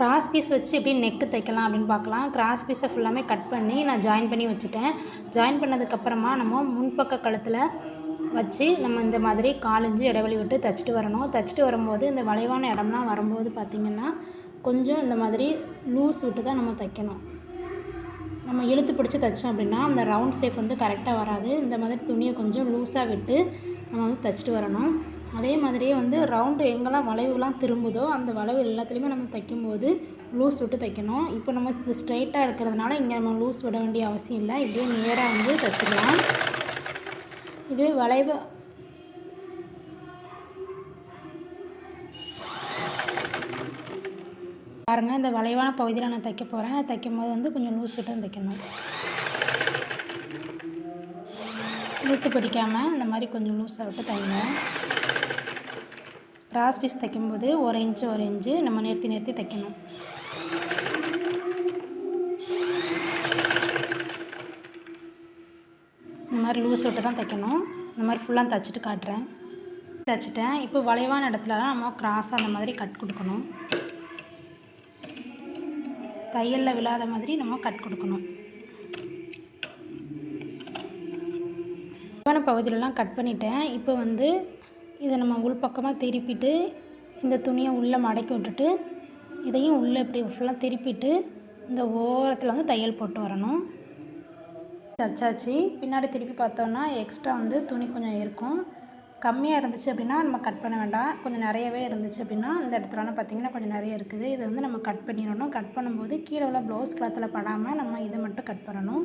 Cross piece வச்சு எப்படி neck தைக்கலாம் அப்படின்னு பார்க்கலாம். கிராஸ் பீஸை ஃபுல்லாமே கட் பண்ணி நான் ஜாயின் பண்ணி வச்சுட்டேன். ஜாயின் பண்ணதுக்கப்புறமா நம்ம முன்பக்க கழுத்தில் வச்சு நம்ம இந்த மாதிரி 4 இன்ச்சு இடைவெளி விட்டு தைச்சிட்டு வரணும். தைச்சிட்டு வரும்போது இந்த வளைவான இடம்லாம் வரும்போது பார்த்திங்கன்னா கொஞ்சம் இந்த மாதிரி லூஸ் விட்டு தான் நம்ம தைக்கணும். நம்ம இழுத்து பிடிச்சி தைச்சோம் அப்படின்னா அந்த ரவுண்ட் ஷேப் வந்து கரெக்டாக வராது. இந்த மாதிரி துணியை கொஞ்சம் லூஸாக விட்டு நம்ம வந்து தைச்சிட்டு வரணும். அதே மாதிரியே வந்து ரவுண்டு எங்கெல்லாம் வளைவுலாம் திரும்புதோ அந்த வளைவு எல்லாத்துலேயுமே நம்ம தைக்கும்போது லூஸ் விட்டு தைக்கணும். இப்போ நம்ம இது ஸ்ட்ரைட்டாக இருக்கிறதுனால இங்கே நம்ம லூஸ் விட வேண்டிய அவசியம் இல்லை. இப்படியே நேராக வந்து தைச்சிக்கலாம். இதுவே வளைவு பாருங்கள், இந்த வளைவான பகுதியில் நான் தைக்க போகிறேன். தைக்கும்போது வந்து கொஞ்சம் லூஸ் விட்டு தான் தைக்கணும். இழுத்து பிடிக்காமல் இந்த மாதிரி கொஞ்சம் லூஸாக விட்டு தைங்க. கிராஸ் பீஸ் தைக்கும்போது 1 இன்ச்சு நம்ம நிறுத்தி தைக்கணும். இந்த மாதிரி லூஸ் விட்டு தான் தைக்கணும். இந்த மாதிரி ஃபுல்லாக தைச்சிட்டு காட்டுறேன். தைச்சிட்டேன். இப்போ வளைவான இடத்துலலாம் நம்ம கிராஸாக அந்த மாதிரி கட் கொடுக்கணும். தையலில் விழாத மாதிரி நம்ம கட் கொடுக்கணும். வளைவான பகுதியிலலாம் கட் பண்ணிட்டேன். இப்போ வந்து இதை நம்ம உள்பக்கமாக திருப்பிட்டு இந்த துணியை உள்ளே மடக்கி விட்டுட்டு இதையும் உள்ளே இப்படி ஃபுல்லாக திருப்பிட்டு இந்த ஓரத்தில் வந்து தையல் போட்டு வரணும். தச்சாச்சு. பின்னாடி திருப்பி பார்த்தோன்னா எக்ஸ்ட்ரா வந்து துணி கொஞ்சம் இருக்கும். கம்மியாக இருந்துச்சு அப்படின்னா நம்ம கட் பண்ண வேண்டாம். கொஞ்சம் நிறையவே இருந்துச்சு அப்படின்னா இந்த இடத்துலலாம் பார்த்திங்கன்னா கொஞ்சம் நிறைய இருக்குது. இதை வந்து நம்ம கட் பண்ணிடணும். கட் பண்ணும்போது கீழே உள்ள ப்ளவுஸ் கிளாத்தில் படாமல் நம்ம இதை மட்டும் கட் பண்ணணும்.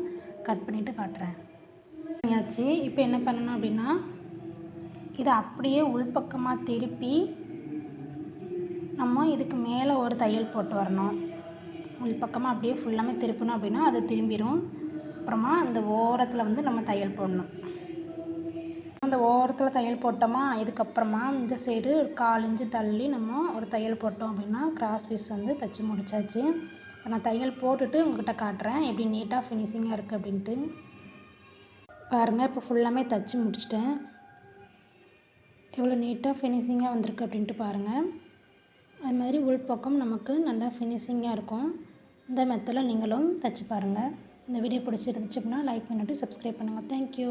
கட் பண்ணிவிட்டு காட்டுறேன். பண்ணியாச்சு. இப்போ என்ன பண்ணணும் அப்படின்னா இதை அப்படியே உள்பக்கமாக திருப்பி நம்ம இதுக்கு மேலே ஒரு தையல் போட்டு வரணும். உள்பக்கமாக அப்படியே ஃபுல்லாமே திருப்பணும் அப்படின்னா அது திரும்பிடும். அப்புறமா அந்த ஓரத்தில் வந்து நம்ம தையல் போடணும். அந்த ஓரத்தில் தையல் போட்டோமா இதுக்கப்புறமா இந்த சைடு ஒரு 4 இன்ச்சு தள்ளி நம்ம ஒரு தையல் போட்டோம் அப்படின்னா கிராஸ் பீஸ் வந்து தைச்சி முடிச்சாச்சு. இப்போ நான் தையல் போட்டுட்டு உங்கள்கிட்ட காட்டுறேன் எப்படி நீட்டாக ஃபினிஷிங்காக இருக்குது அப்படின்ட்டு. பாருங்கள், இப்போ ஃபுல்லாமே தைச்சி முடிச்சிட்டேன். எவ்வளோ நீட்டாக ஃபினிஷிங்காக வந்திருக்கு அப்படின்ட்டு பாருங்கள். அது மாதிரி உள்பக்கம் நமக்கு நல்லா ஃபினிஷிங்காக இருக்கும். இந்த மெத்தடில் நீங்களும் தைச்சி பாருங்கள். இந்த வீடியோ பிடிச்சிருந்துச்சு அப்படின்னா லைக் பண்ணிவிட்டு சப்ஸ்கிரைப் பண்ணுங்கள். தேங்க்யூ.